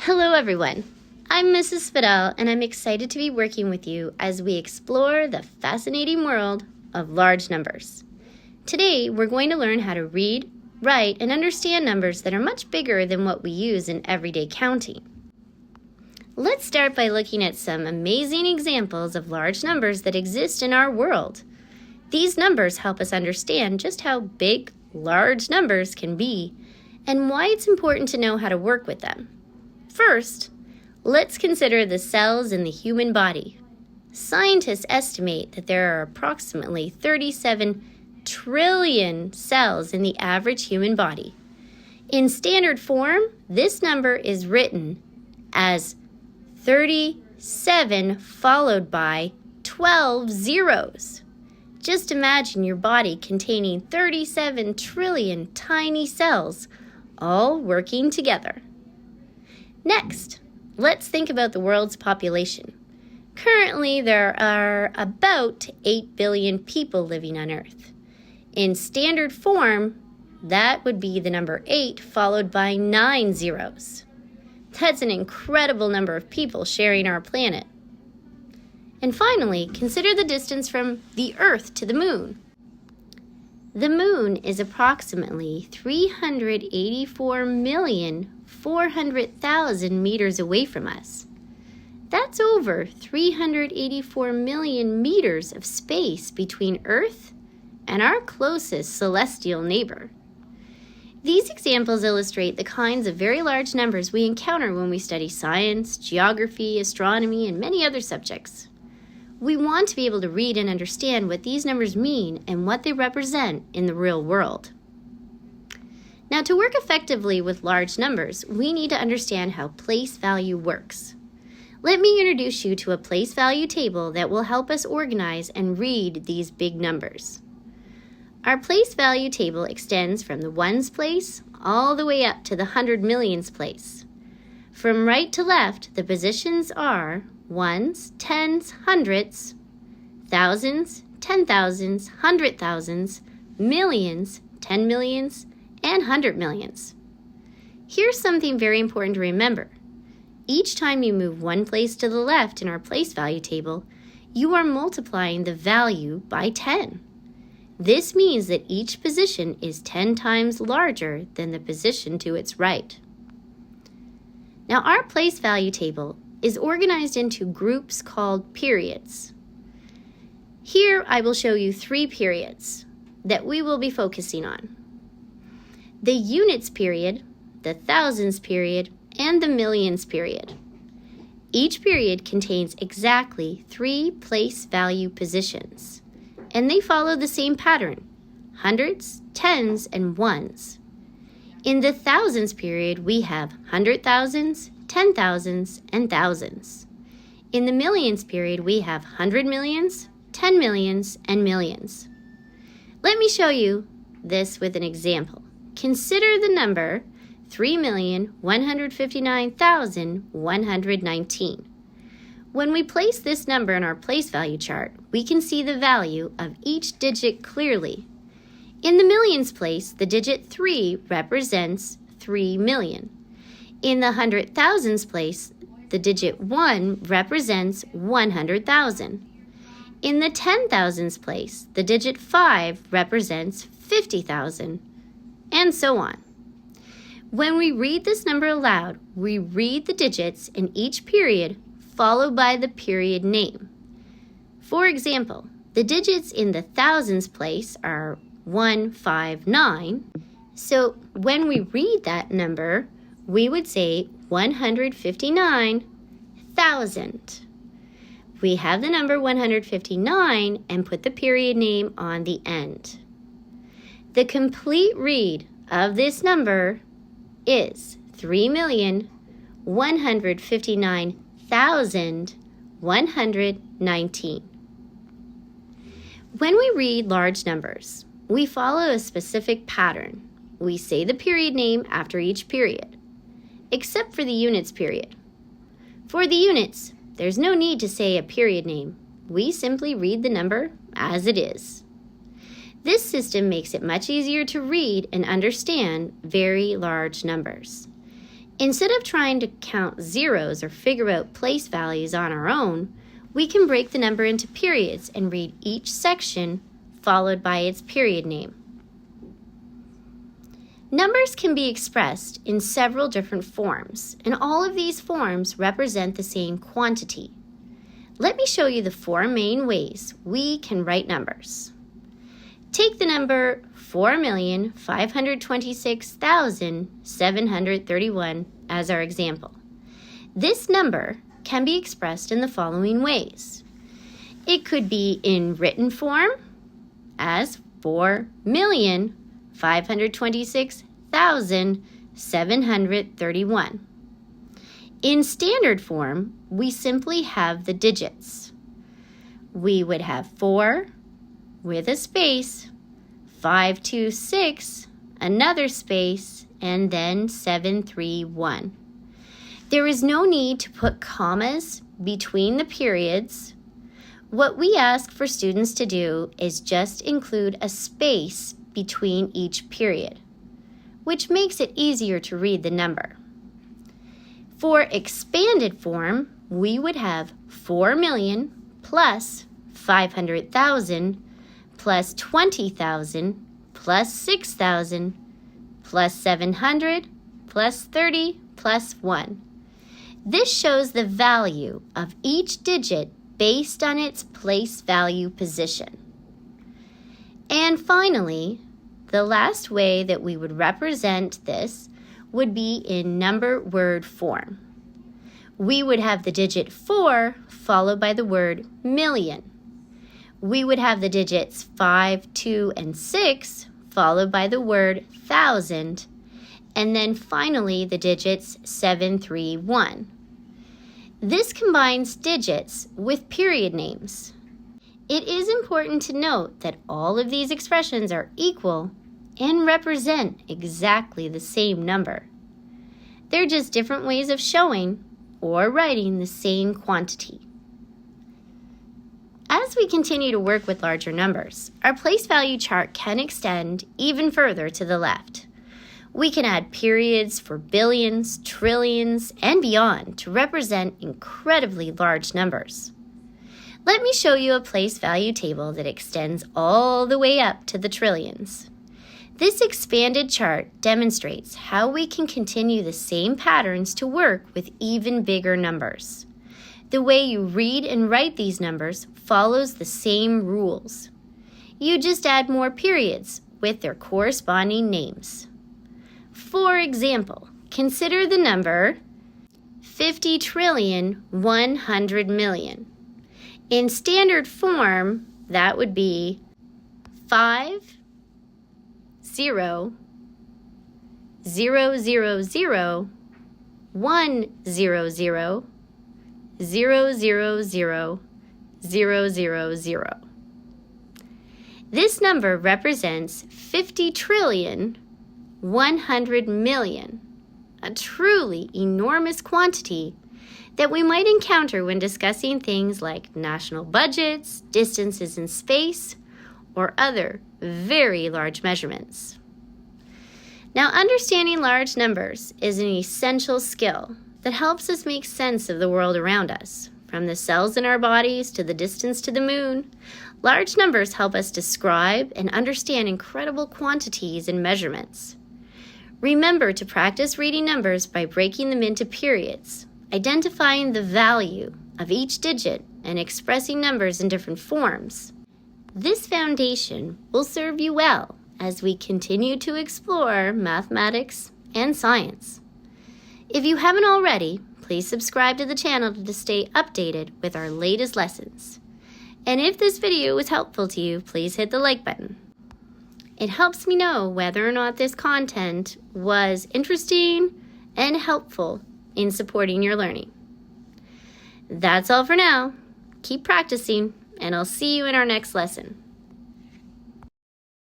Hello everyone, I'm Mrs. Fidel and I'm excited to be working with you as we explore the fascinating world of large numbers. Today we're going to learn how to read, write, and understand numbers that are much bigger than what we use in everyday counting. Let's start by looking at some amazing examples of large numbers that exist in our world. These numbers help us understand just how big large numbers can be and why it's important to know how to work with them. First, let's consider the cells in the human body. Scientists estimate that there are approximately 37 trillion cells in the average human body. In standard form, this number is written as 37 followed by 12 zeros. Just imagine your body containing 37 trillion tiny cells, all working together. Next, let's think about the world's population. Currently, there are about 8 billion people living on Earth. In standard form, that would be the number 8 followed by 9 zeros. That's an incredible number of people sharing our planet. And finally, consider the distance from the Earth to the Moon. The Moon is approximately 384,400,000 meters away from us. That's over 384 million meters of space between Earth and our closest celestial neighbor. These examples illustrate the kinds of very large numbers we encounter when we study science, geography, astronomy, and many other subjects. We want to be able to read and understand what these numbers mean and what they represent in the real world. Now, to work effectively with large numbers, we need to understand how place value works. Let me introduce you to a place value table that will help us organize and read these big numbers. Our place value table extends from the ones place all the way up to the 100 millions place. From right to left, the positions are ones, tens, hundreds, thousands, 10,000s, 100,000s, millions, 10 millions, and 100 millions. Here's something very important to remember. Each time you move one place to the left in our place value table, you are multiplying the value by 10. This means that each position is 10 times larger than the position to its right. Now, our place value table is organized into groups called periods. Here I will show you 3 periods that we will be focusing on: the units period, the thousands period, and the millions period. Each period contains exactly 3 place value positions, and they follow the same pattern: hundreds, tens, and ones. In the thousands period, we have 100,000s, 10,000s, and thousands. In the millions period, we have 100 millions, 10 millions, and millions. Let me show you this with an example. Consider the number 3,159,119. When we place this number in our place value chart, we can see the value of each digit clearly. In the millions place, the digit 3 represents 3 million. In the 100,000s place, the digit 1 represents 100,000. In the 10,000s place, the digit 5 represents 50,000, and so on. When we read this number aloud, we read the digits in each period followed by the period name. For example, the digits in the thousands place are 159, so when we read that number, we would say 159,000. We have the number 159 and put the period name on the end. The complete read of this number is 3,159,119. When we read large numbers, we follow a specific pattern. We say the period name after each period, except for the units period. For the units, there's no need to say a period name. We simply read the number as it is. This system makes it much easier to read and understand very large numbers. Instead of trying to count zeros or figure out place values on our own, we can break the number into periods and read each section followed by its period name. Numbers can be expressed in several different forms, and all of these forms represent the same quantity. Let me show you the 4 main ways we can write numbers. Take the number 4,526,731 as our example. This number can be expressed in the following ways. It could be in written form as 4,526,731. In standard form, we simply have the digits. We would have 4 with a space, 526, another space, and then 731. There is no need to put commas between the periods. What we ask for students to do is just include a space between each period, which makes it easier to read the number. For expanded form, we would have 4 million plus 500,000 plus 20,000 plus 6,000 plus 700 plus 30 plus 1. This shows the value of each digit based on its place value position. And finally, the last way that we would represent this would be in number word form. We would have the digit 4 followed by the word million. We would have the digits 5, 2, and 6 followed by the word thousand, and then finally the digits 7, 3, 1. This combines digits with period names. It is important to note that all of these expressions are equal and represent exactly the same number. They're just different ways of showing or writing the same quantity. As we continue to work with larger numbers, our place value chart can extend even further to the left. We can add periods for billions, trillions, and beyond to represent incredibly large numbers. Let me show you a place value table that extends all the way up to the trillions. This expanded chart demonstrates how we can continue the same patterns to work with even bigger numbers. The way you read and write these numbers follows the same rules. You just add more periods with their corresponding names. For example, consider the number 50,100,000,000. In standard form, that would be 5, 0, 0, 0, 0, 1, 0, 0, 0, 0, 0, 0, 0, 0. This number represents 50,100,000,000, a truly enormous quantity that we might encounter when discussing things like national budgets, distances in space, or other very large measurements. Now, understanding large numbers is an essential skill that helps us make sense of the world around us. From the cells in our bodies to the distance to the moon, large numbers help us describe and understand incredible quantities and measurements. Remember to practice reading numbers by breaking them into periods, identifying the value of each digit, and expressing numbers in different forms. This foundation will serve you well as we continue to explore mathematics and science. If you haven't already, please subscribe to the channel to stay updated with our latest lessons. And if this video was helpful to you, please hit the like button. It helps me know whether or not this content was interesting and helpful in supporting your learning. That's all for now. Keep practicing, and I'll see you in our next lesson.